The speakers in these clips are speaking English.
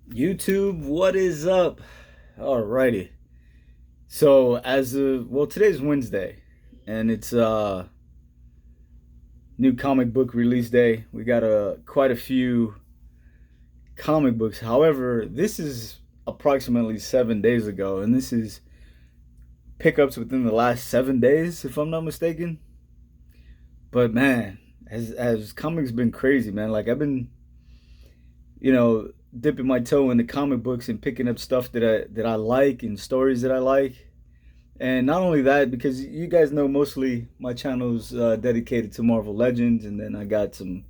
YouTube, what is up? Alrighty. So today's Wednesday, and it's new comic book release day. We got quite a few comic books. However, this is approximately 7 days ago, and this is pickups within the last 7 days, if I'm not mistaken. But man, has comics been crazy, man. Like I've been, dipping my toe in the comic books and picking up stuff that I like and stories that I like. And not only that, because you guys know mostly my channel's dedicated to Marvel Legends, and then I got some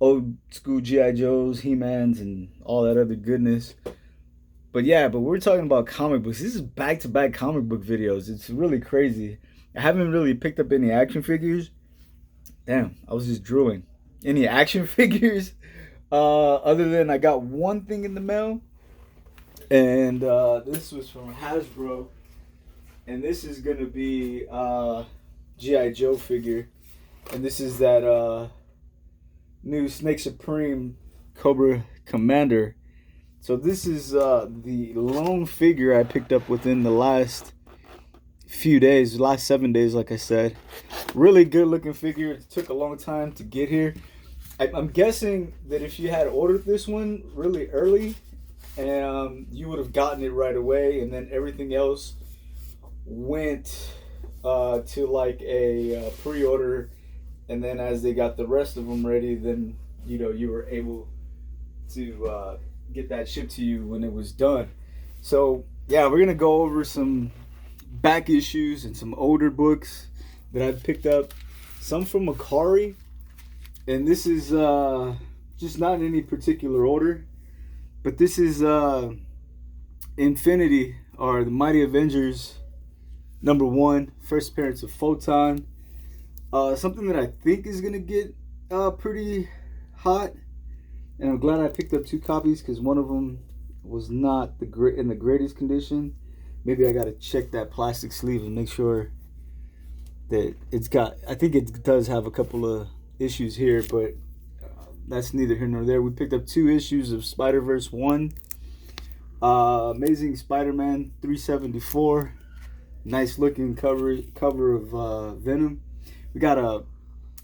old school G.I. Joes, He-Mans, and all that other goodness. But we're talking about comic books. This is back-to-back comic book videos. It's really crazy. I haven't really picked up any action figures. Damn, I was just drooling. Any action figures? Other than I got one thing in the mail, and this was from Hasbro. And this is gonna be GI Joe figure, and this is that new Snake Supreme Cobra Commander. So this is the lone figure I picked up within the last few days, last 7 days, like I said. Really good looking figure. It took a long time to get here. I'm guessing that if you had ordered this one really early, you would have gotten it right away, and then everything else went to like a pre-order, and then as they got the rest of them ready, then you were able to get that shipped to you when it was done. So yeah, we're gonna go over some back issues and some older books that I've picked up, some from Macari, and this is just not in any particular order, but this is Infinity, or the Mighty Avengers #1, first appearance of Photon. Something that I think is gonna get pretty hot, and I'm glad I picked up two copies because one of them was not in the greatest condition. Maybe I gotta check that plastic sleeve and make sure that it's got. I think it does have a couple of issues here, but that's neither here nor there. We picked up 2 issues of Spider-Verse 1, Amazing Spider-Man 374. Nice looking cover of Venom. We got a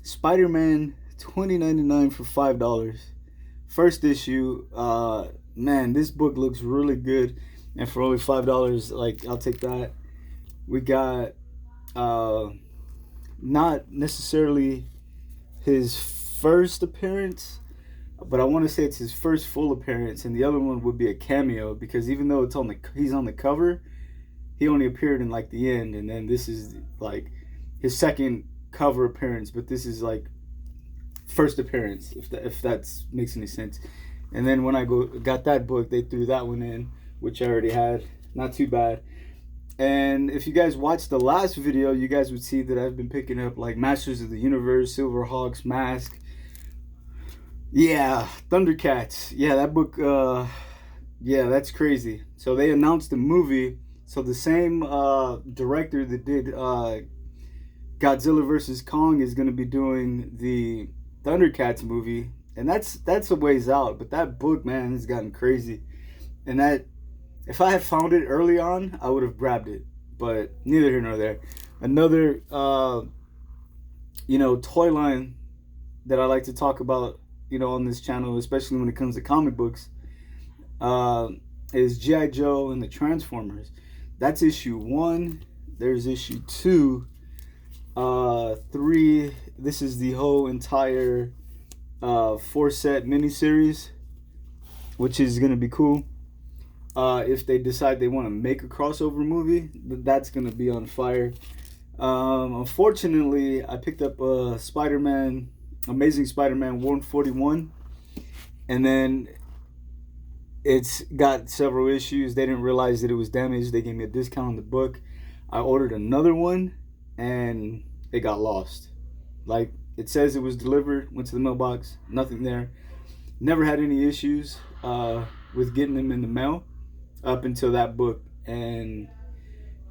Spider-Man 2099 for $5. First issue. Man, this book looks really good, and for only $5, like, I'll take that. We got not necessarily his first appearance, but I want to say it's his first full appearance, and the other one would be a cameo, because even though he's on the cover, he only appeared in like the end, and then this is like his second cover appearance, but this is like first appearance, if that makes any sense. And then when I got that book, they threw that one in, which I already had. Not too bad. And if you guys watched the last video, you guys would see that I've been picking up like Masters of the Universe, Silverhawks, Mask. Yeah, Thundercats. Yeah, that book. Yeah, that's crazy. So they announced a movie. So the same director that did Godzilla vs. Kong is going to be doing the Thundercats movie, and that's a ways out. But that book, man, has gotten crazy. And that, if I had found it early on, I would have grabbed it. But neither here nor there. Another toy line that I like to talk about, on this channel, especially when it comes to comic books, is G.I. Joe and the Transformers. That's issue 1. There's issue 2, 3. This is the whole entire 4-set miniseries, which is gonna be cool. If they decide they want to make a crossover movie, that's gonna be on fire. Unfortunately, I picked up Amazing Spider-Man 141, and then it's got several issues. They didn't realize that it was damaged. They gave me a discount on the book. I ordered another one, and it got lost. Like, it says it was delivered, went to the mailbox, nothing there. Never had any issues with getting them in the mail up until that book. And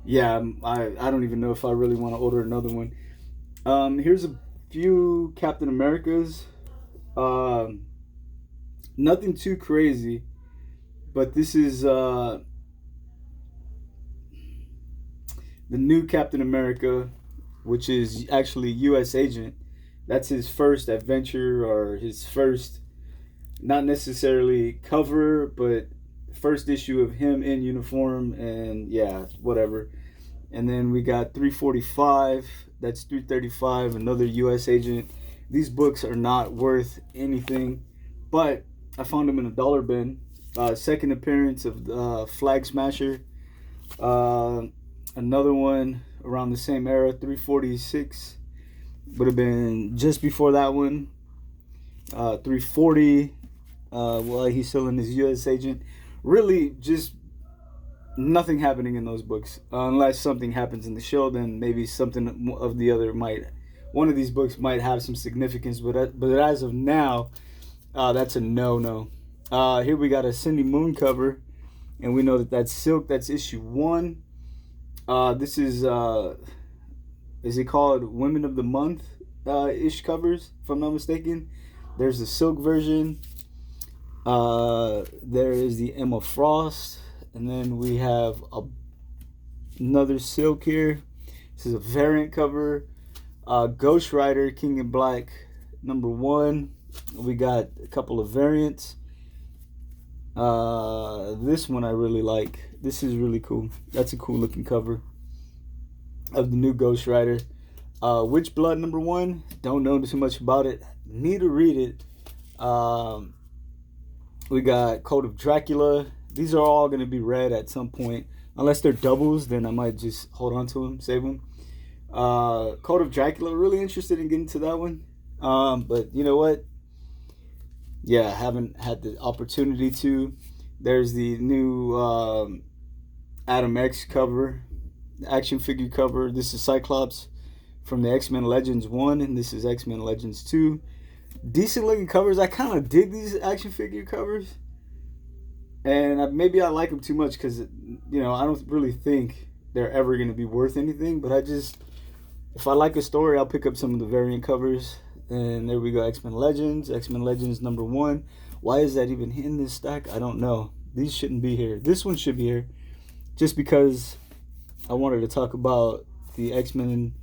yeah, I don't even know if I really want to order another one. Here's a few Captain Americas. Nothing too crazy, But this is the new Captain America, which is actually U.S. agent. That's his first adventure, or his first, not necessarily cover, but first issue of him in uniform, and yeah, whatever. And then we got 345, that's 335, another U.S. agent. These books are not worth anything, but I found them in a dollar bin. Second appearance of Flag Smasher. Another one around the same era, 346. Would have been just before that one. 340. Well, he's still in his U.S. agent. Really, just nothing happening in those books, unless something happens in the show. Then maybe something of the other might, one of these books might have some significance. But as of now, that's a no. Here we got a Cindy Moon cover, and we know that that's Silk. That's issue 1. This is it called Women of the Month ish covers, if I'm not mistaken. There's the Silk version. There is the Emma Frost, and then we have another Silk here. This is a variant cover. Ghost Rider King in Black #1. We got a couple of variants. This one I really like. This is really cool. That's a cool looking cover of the new Ghost Rider. Witch Blood #1. Don't know too much about it. Need to read it. We got Code of Dracula. These are all going to be read at some point. Unless they're doubles, then I might just hold on to them, save them. Code of Dracula, really interested in getting to that one. But you know what? Yeah, I haven't had the opportunity to. There's the new Adam X cover, action figure cover. This is Cyclops from the X-Men Legends 1, and this is X-Men Legends 2. Decent looking covers. I kind of dig these action figure covers, and maybe I like them too much because, you know, I don't really think they're ever going to be worth anything. But if I like a story, I'll pick up some of the variant covers. And there we go, X-Men Legends #1. Why is that even in this stack? I don't know. These shouldn't be here. This one should be here, just because I wanted to talk about the X-Men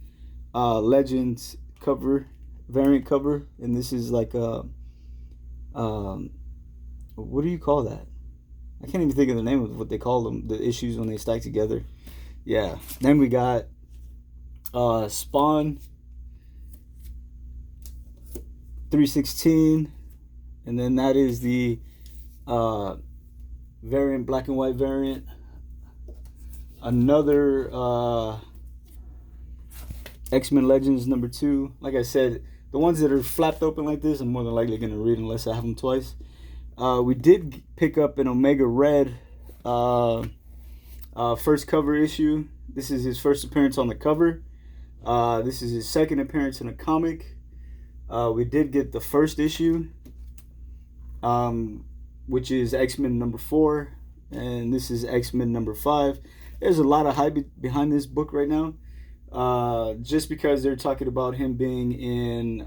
Legends cover, variant cover. And this is like a, what do you call that? I can't even think of the name of what they call them, the issues when they stack together. Yeah. Then we got Spawn 316, and then that is the variant, black and white variant. Another X-Men Legends #2. Like I said, the ones that are flapped open like this, I'm more than likely going to read unless I have them twice. We did pick up an Omega Red first cover issue. This is his first appearance on the cover. This is his second appearance in a comic. We did get the first issue, which is X-Men #4, and this is X-Men #5. There's a lot of hype behind this book right now, just because they're talking about him being in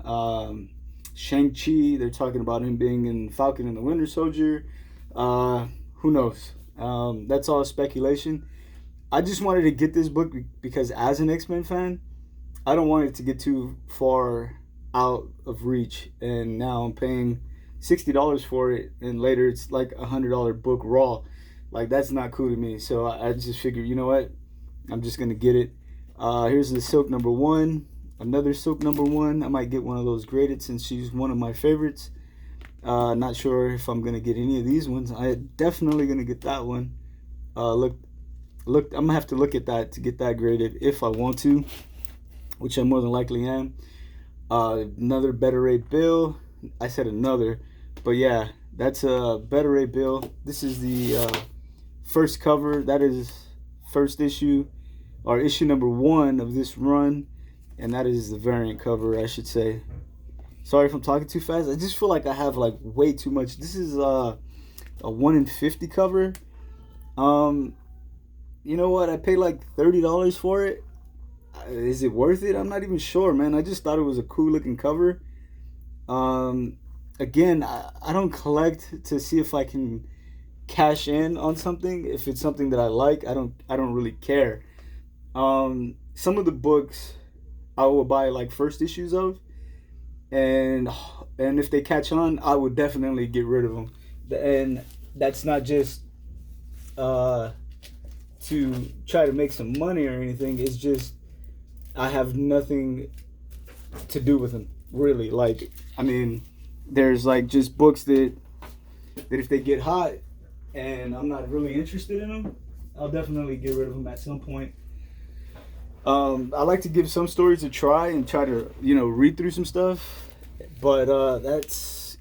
Shang-Chi. They're talking about him being in Falcon and the Winter Soldier. Who knows? That's all speculation. I just wanted to get this book because, as an X-Men fan, I don't want it to get too far out of reach, and now I'm paying $60 for it, and later it's like $100 book raw. Like, that's not cool to me. So I just figured, you know what, I'm just gonna get it. Here's the Silk #1, another Silk #1. I might get one of those graded since she's one of my favorites. Not sure if I'm gonna get any of these ones. I'm definitely gonna get that one. Look, I'm gonna have to look at that to get that graded if I want to, which I more than likely am. Another Beta Ray Bill. I said another, but yeah, that's a Beta Ray Bill. This is the first cover. That is first issue, or issue #1 of this run, and that is the variant cover, I should say. Sorry if I'm talking too fast. I just feel like I have like way too much. This is a 1 in 50 cover. You know what? I paid like $30 for it. Is it worth it? I'm not even sure, man. I just thought it was a cool looking cover. Again, I don't collect to see if I can cash in on something if it's something that I like. I don't really care. Some of the books I will buy like first issues of, and if they catch on, I would definitely get rid of them. And that's not just uh, to try to make some money or anything. It's just I have nothing to do with them really. Like, I mean, there's like just books that if they get hot and I'm not really interested in them, I'll definitely get rid of them at some point. I like to give some stories a try and try to, read through some stuff, but that's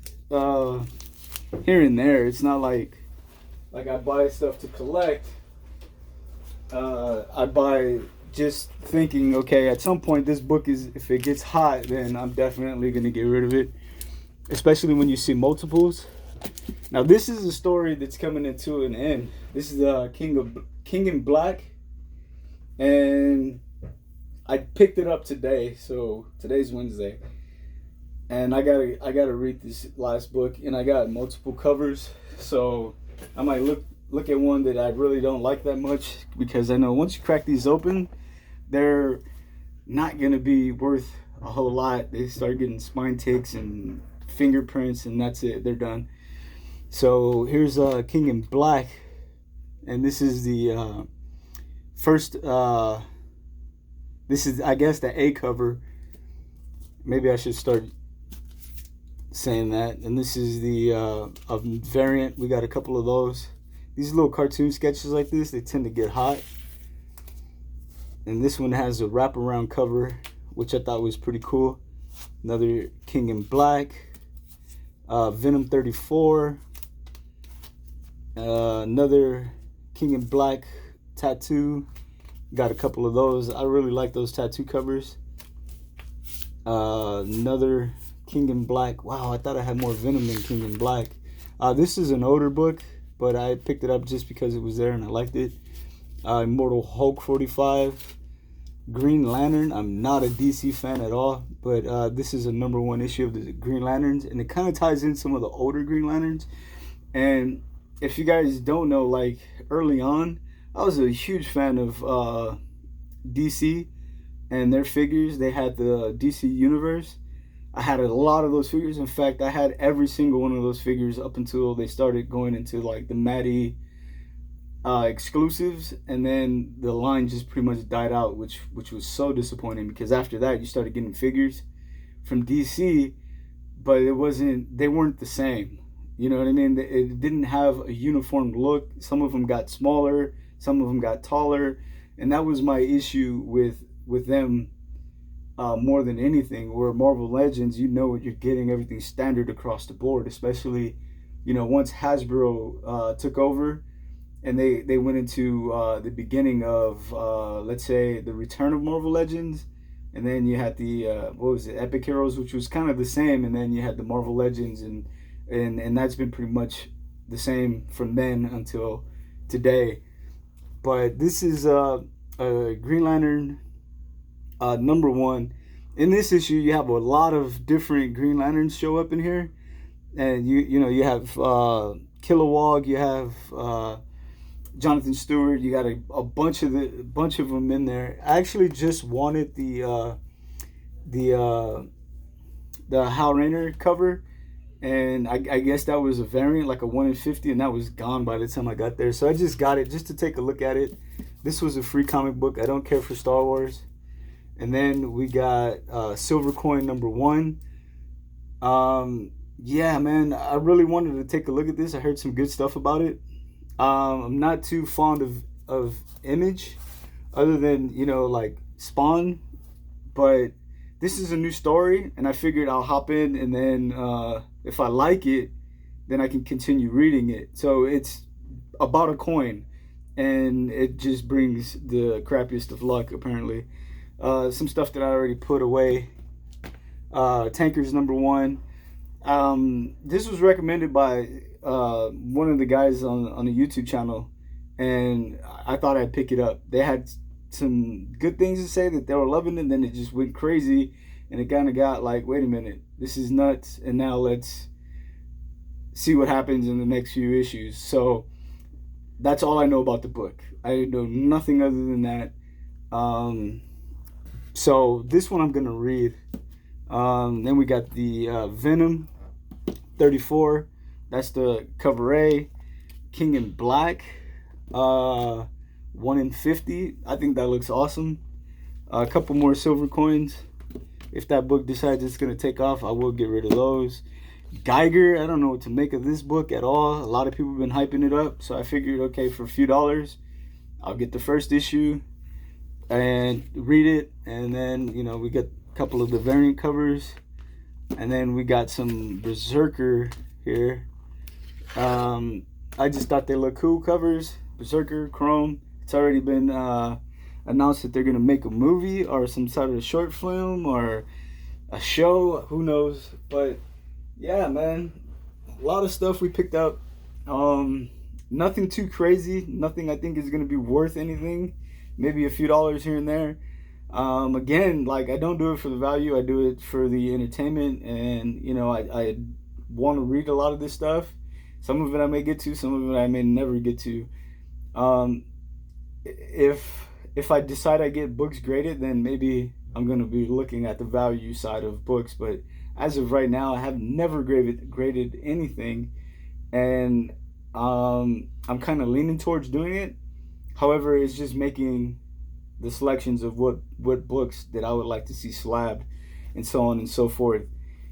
here and there. It's not like I buy stuff to collect. I buy just thinking, okay, at some point this book is, if it gets hot, then I'm definitely gonna get rid of it. Especially when you see multiples. Now this is a story that's coming into an end. This is King in Black, and I picked it up today. So today's Wednesday, and I gotta read this last book, and I got multiple covers. So I might look at one that I really don't like that much, because I know once you crack these open, they're not gonna be worth a whole lot. They start getting spine ticks and fingerprints, and that's it. They're done. So here's King in Black, and this is the first. This is, I guess, the A cover. Maybe I should start saying that. And this is the variant. We got a couple of those. These little cartoon sketches like this, they tend to get hot. And this one has a wraparound cover, which I thought was pretty cool. Another King in Black. Venom 34. Another King in Black tattoo. Got a couple of those. I really like those tattoo covers. Another King in Black. Wow, I thought I had more Venom than King in Black. This is an older book, but I picked it up just because it was there and I liked it. Immortal Hulk 45. Green Lantern. I'm not a DC fan at all, but this is a #1 issue of the Green Lanterns, and it kind of ties in some of the older Green Lanterns. And if you guys don't know, like early on, I was a huge fan of DC and their figures. They had the DC Universe. I had a lot of those figures. In fact, I had every single one of those figures up until they started going into like the Maddie exclusives, and then the line just pretty much died out, which was so disappointing, because after that you started getting figures from DC, but they weren't the same. You know what I mean? It didn't have a uniform look. Some of them got smaller, some of them got taller, and that was my issue with them more than anything. Where Marvel Legends, you know what you're getting, everything standard across the board, especially, once Hasbro took over and they went into the beginning of, let's say, the return of Marvel Legends, and then you had the, Epic Heroes, which was kind of the same, and then you had the Marvel Legends, and that's been pretty much the same from then until today. But this is a Green Lantern #1. In this issue, you have a lot of different Green Lanterns show up in here, and you have Kilowog, you have Jonathan Stewart, you got a bunch of them in there. I actually just wanted the Hal Rayner cover, and I guess that was a variant, like a 1 in 50, and that was gone by the time I got there. So I just got it just to take a look at it. This was a free comic book. I don't care for Star Wars. And then we got Silver Coin #1. Yeah, man, I really wanted to take a look at this. I heard some good stuff about it. I'm not too fond of Image, other than, like Spawn, but this is a new story, and I figured I'll hop in, and then if I like it, then I can continue reading it. So it's about a coin, and it just brings the crappiest of luck, apparently. Some stuff that I already put away. Tankers #1. This was recommended by one of the guys on a YouTube channel, and I thought I'd pick it up. They had some good things to say, that they were loving it, and then it just went crazy, and it kind of got like, wait a minute, this is nuts, and now let's see what happens in the next few issues. So that's all I know about the book. I know nothing other than that. So this one I'm gonna read. Then we got the Venom 34. That's the cover A. King in Black, 1 in 50. I think that looks awesome. A couple more silver coins. If that book decides it's gonna take off, I will get rid of those. Geiger, I don't know what to make of this book at all. A lot of people have been hyping it up, so I figured, okay, for a few dollars, I'll get the first issue and read it, and then we get a couple of the variant covers, and then we got some Berserker here. I just thought they look cool covers. Berserker, Chrome. It's already been announced that they're gonna make a movie or some sort of short film or a show. Who knows? But yeah, man, a lot of stuff we picked up. Nothing too crazy. Nothing I think is gonna be worth anything. Maybe a few dollars here and there. Again, like, I don't do it for the value. I do it for the entertainment, and I want to read a lot of this stuff. Some of it I may get to, some of it I may never get to. If I decide I get books graded, then maybe I'm gonna be looking at the value side of books. But as of right now, I have never graded anything, and I'm kind of leaning towards doing it. However, it's just making the selections of what books that I would like to see slabbed, and so on and so forth.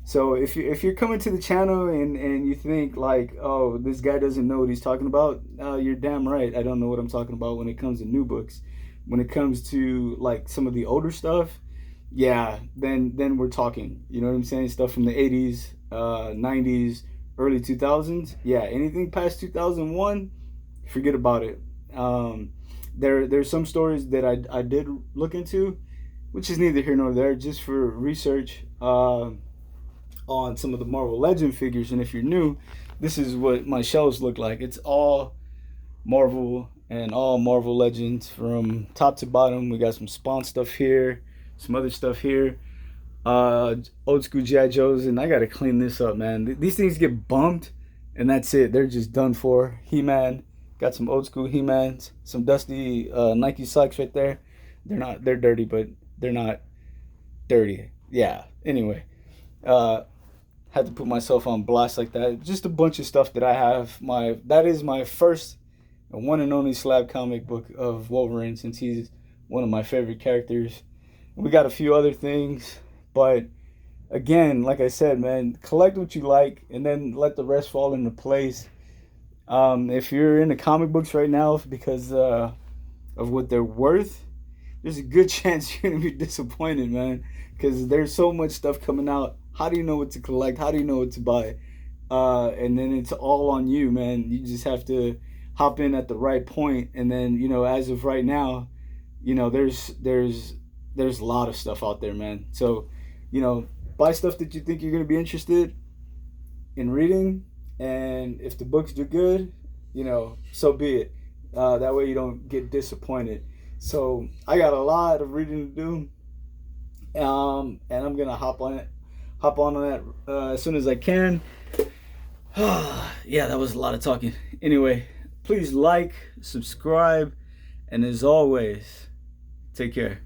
So if you're coming to the channel and you think like, oh, this guy doesn't know what he's talking about, you're damn right. I don't know what I'm talking about when it comes to new books. When it comes to like some of the older stuff, yeah, then we're talking. You know what I'm saying? Stuff from the 80s, 90s, early 2000s. Yeah, anything past 2001, forget about it. There's some stories that I did look into, which is neither here nor there, just for research. On some of the Marvel Legend figures, and if you're new, this is what my shelves look like. It's all Marvel and all Marvel Legends from top to bottom. We got some Spawn stuff here, some other stuff here, old school G.I. Joes, and I gotta clean this up, man. These things get bumped, and that's it. They're just done for. He-Man, got some old school He-Mans, some dusty Nike socks right there. They're dirty, but they're not dirty. Yeah. Anyway. Had to put myself on blast like that. Just a bunch of stuff that I have. That is my first and one and only slab comic book of Wolverine, since he's one of my favorite characters. We got a few other things, but again, like I said, man, collect what you like and then let the rest fall into place. If you're into comic books right now because of what they're worth, there's a good chance you're gonna be disappointed, man, because there's so much stuff coming out. How do you know what to collect? How do you know what to buy? And then it's all on you, man. You just have to hop in at the right point. And then, as of right now, there's a lot of stuff out there, man. So, buy stuff that you think you're gonna be interested in reading, and if the books do good, so be it. That way you don't get disappointed. So I got a lot of reading to do, and I'm gonna hop on that as soon as I can. Yeah, that was a lot of talking. Anyway, please like, subscribe, and as always, take care.